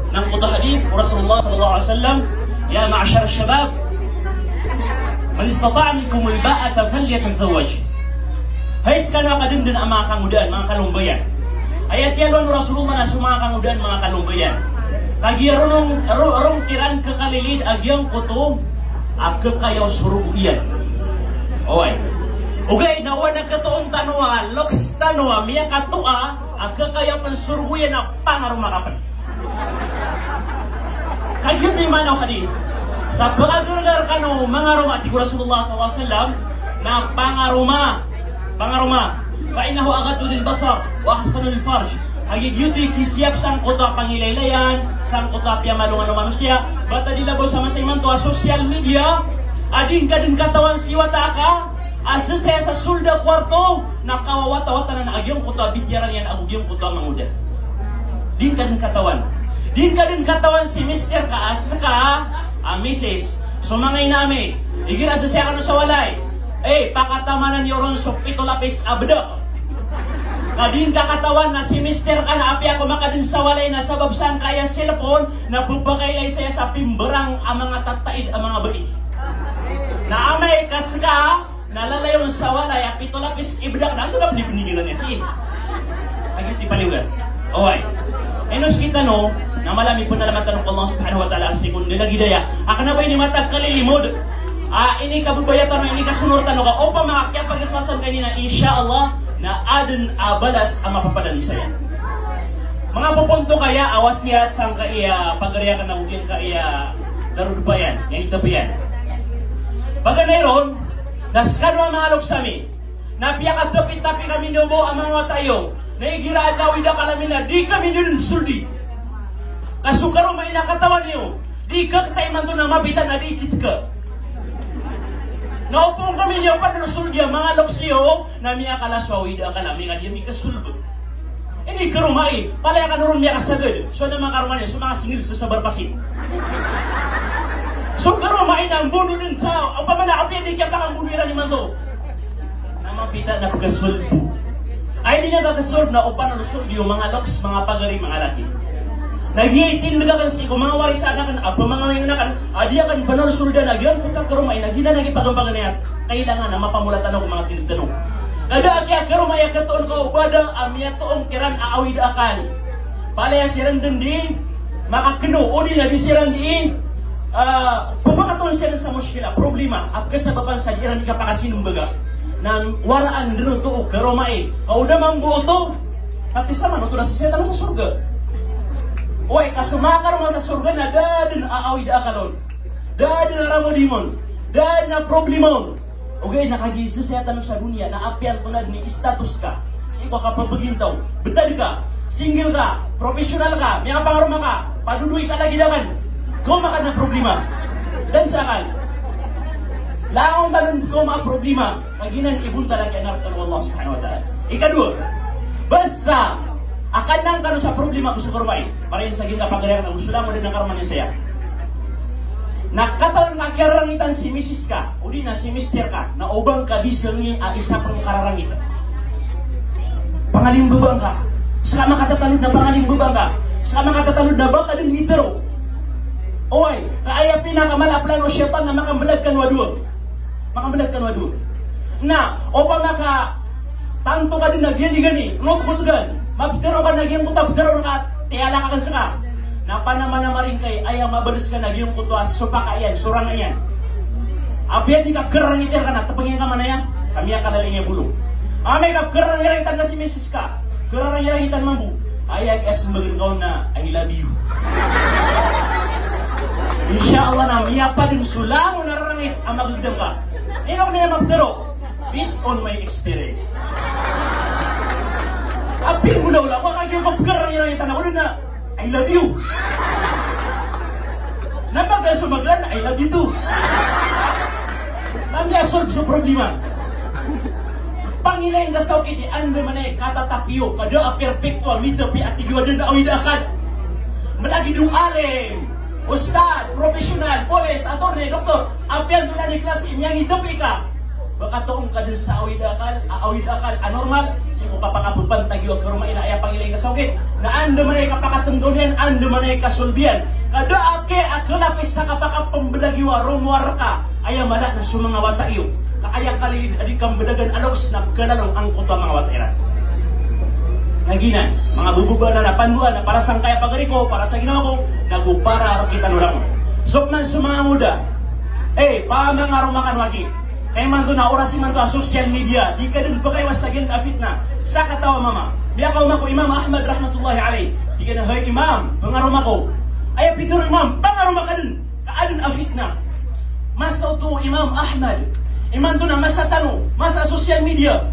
Nang kutah hadis Rasulullah sallallahu alaihi wasallam, ya ma'syar syabab, man istata'a minkum al-ba'ata falyatazawwaj. Hai sekalian kadendun ang mga kangudan, mga kalumbayan. Ayat yan Rasulullah na sa mga kangudan, mga kalumbayan. Kagiyaron rong kiran kekalilid agyang kuto agkakayaw surugiyan. Oy. Ugay nawa na katuong tanwa, loks tanwa, miya katua agkakayaw pansurugiyan na pangarong makapan. Kagyot ni manaw hadith. Sa pag-agar kano mga roma ti Rasulullah sallallahu alaihi wasallam na pangaruma fa innahu aghaddu lil basar wa ahsanu lil farj. Hagigyuti kisiyap sang kota pangilaylayan, sang kota pia malungan ng manusia. Bata dilabo sama sa iman to a social media, ading kadin katawan siwata ka, asa saya sa sulda kwarto, nakawawata-wata na agyong kota bityaran yan agyong kota manguda. Din kadin katawan. Din kadin katawan si Mr. ka asa ka, Mrs. Sumangay nami, igir asa saya kano sa walay. Pakatamanan yoron so pito lapis abda. Kadin kakatawan na si Mr. ka na api ako makadin sa walay na sabab saan kaya cellphone na bubakaylay saya sa pimberang ang mga tataid ang mga bayi. Na amay kaska nalalayon sa walay at pito lapis ibdak na ito na pinipinigilan niya si agit ipaliwan. Okay. Enos kita no na malami po na naman tanong ko Allah subhanahu wa ta'ala asli kung nilagidaya. Akan na ba ini matag kalilimod? Ini kabubayatan o ini kasunurtan o ka o pa mga kaya pagkakwasan kanina insyaAllah na adun abalas ang mapapadali saya. Mga pupunto kaya awasiyat sang kaya pagariya ka na mungkin kaya darud pa yan, yan ito pa yan. Pagka mayroon, naskan mga alok sa amin, napiyak at tapit-tapi kami nubo ang mga tayo, naigiraan na wida kalamin na di kami nun suldi. Kasukaro may nakatawan niyo, di ka tayo man doon na mabitan na di ikit ka. Naupong kami niya pa na suldiya, mga loksiyo, na miya kalaswa, wida kalami nga diya mi kasulbog. Hindi karumay, palaya ka naroon miya kasagad. So na mga karuman niya, so mga singil sa sabarpasin. So karumay na ang buno ng tao, ang pamanakapi, hindi kaya pa ang bunira ni Manto. Na mapita na pagkasulbo. Ay, hindi nga kakasulb na upan na suldiyo, mga loks, mga pagari, mga laki. Nag-iitin na kan si kung mga warisana kan, apa mga ngayon na kan, adiya kan banal sulda na gyan, putak karumay, nagina nagipagampangan niya, kailangan na mapamulatan ako mga tinitanong. Kada akya karumay katoon ko, bada amya toong kiran aawid akal. Palaya siran din di, makakino, o di na di siran di, pumakatoon siya sa muskila, problema, at kasababan sa iran di kapakasinong baga, nang waraan din ito, karumay, kauda mang buo to, at isa man, ito na sa setan sa surga. Oy, kasumakar mo sa surga na dadin aawid akalon. Dadin na ramodimon. Dadin na problemon. Okay, nakagisa sa tanong sa dunia na apian tulad ni status ka. Sa ikaw ka papagintaw. Betad ka. Single ka. Professional ka. May pangaroma ka. Paduduy ka lagi daman. Kung maka na problema. Dan sa akal. Laong talon ko mga problema. Kaginan ibun talaga na Allah subhanahu wa ta'ala. Ikadua. Basta akan nang kanu sa problema gusto ko rumay. Para yung sa gita pagkariyan na gusto lang mo din ng karuman niya saya. Nakataon nga kirarangitan si Mrs. ka, o di na si Mr. ka, na ubang ka bisel ni isa pang kararangitan. Pangalimbubang ka. Sama katatalod na pangalimbubang ka. Sama katatalod na baka din hitero. Oy, kaaya pinakamalaplan o syaitan na makambalag kan wadul. Makambalag kan wadul. Na, o pa maka tanto ka din na gani-gani, not-kutgan. Mabdaro ka nagyang kuta, bdaro ka, tiyala ka ka. Napanaman na marin kay, ayang mabalis ka nagyang kuta, supa ka yan, surang na yan. Abiyan di ka kerangiter ka na, tapangin ka man na yan, kami ang kalaling niya bulong. Amay ka kerangiritan na si Mrs. ka, kerangiritan mambu, ayag es magagaw na, I love you. Insyaallah na, miya pa din sulang, nararangit, ang magagdam ka. Hindi ako niya mabdaro, based on my experience. Apil mo na wala, wala kayo magkarang yun ang tanong na, I love you. Napagkaya sumaglan, I love you too. Kami asolve sa problema. Pangilayin na sa okiti, ando manay katatapyo, kada perfecto, mitapi at tigiwa din na awidakan. Malagi nung alim, ustad, profesional, polis, attorney, doktor, apian doon na ni klase, inyang itapi ka. baka toong ka din sa awid akal anormal, si mo papakabubang tagiwag ka rumain ay pangilay ka saukit, na ando man ay kapakatunggunan, ando man ay kasulbiyan, kada ake akalapis sa kapakapambalagiwa, rumuar ka, ay malak na sumangawata iyo, kaayang kalilid adik kang badagan alos, nagkalalong ang kuto mga watairan. Naginan, mga bubuga na napanduan na para sang kaya pagariko, para sa ginawa ko, nagupara kita nulang. Sokman sa mga muda, pamangarumakan wagi. Kaya man doon na orasin man doon social media, di ka din pa kayo masagin ka fitna. Sa katawa mama, biya ka umako Imam Ahmad rahmatullahi alayhi. Di ka na, hey Imam, pangarumako. Ay, pitur Imam, pangarumaka din. Kaadun a fitna. Masa uto Imam Ahmad. Iman doon na masa tanong, masa social media.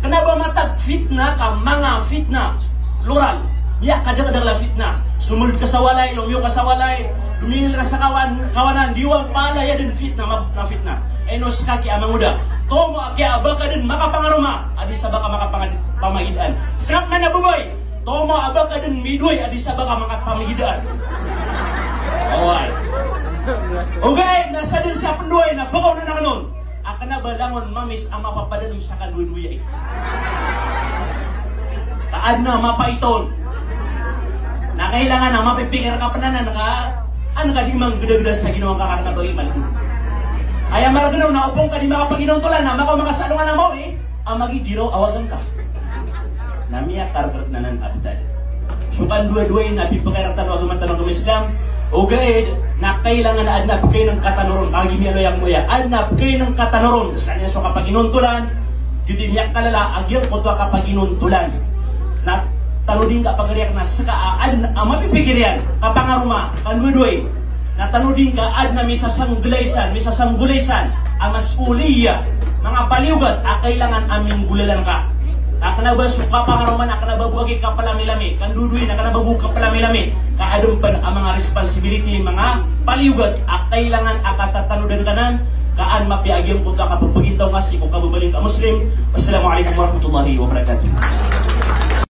Kenapa matag fitna ka, mga fitna, plural. Biya ka kadang fitna. Sumul ka sa walay, lumiyo ka sa walay, lumingil ka sa kawanan, diwang pala ya din fitna, na fitna. Enos kaki amang muda. Tomo kaya abaka din makapangaruma. Adi sa baka makapamagidan. Sap na nabuboy. Tomo abaka din midoy. Adi sa baka makapamagidan. Away. Okay, nasa din sa penduay na bakaw na nakanon. Akan na balangon mamis ang mapapadalong sa kanduy-duy. Taan na mapaiton. Nakailangan na mapipikir ka pa na ano ka di mang geda-geda sa ginawang kakarna bagi malito. Ay ang maraganaw na upong ka di makapaginuntulan na makasalungan na mo ang magigiraw awagan ka. Namiya karbat na nan abdad. Sukan dua-duay na pipagkaratan o gumantanong ng Islam. O gayad na kailangan na adnap kayo ng katanuron. Agimi ano yung muya. Adnap kayo ng katanuron. Sa kanya so kapaginuntulan. Giti niya kalala agyan ko to kapaginuntulan. Na tanudin ka pagariyak na saka mapipigirian kapangaruma kanduy-duay. Natanudin ka ad na misasanggulaysan ang masuliya, mga paliugat, kailangan aming gulalan ka. Akanaba suka pangaruman, akanaba buwagi ka palamilami, kanduduin, akanababu ka palamilami, kaadumpan ang mga responsibility, mga paliugat, kailangan akatatanudan kanan, kaan mapiagyam ko ka kapagpagintaw nga si kung kababalin ka Muslim. Wassalamualaikum warahmatullahi wabarakatuh.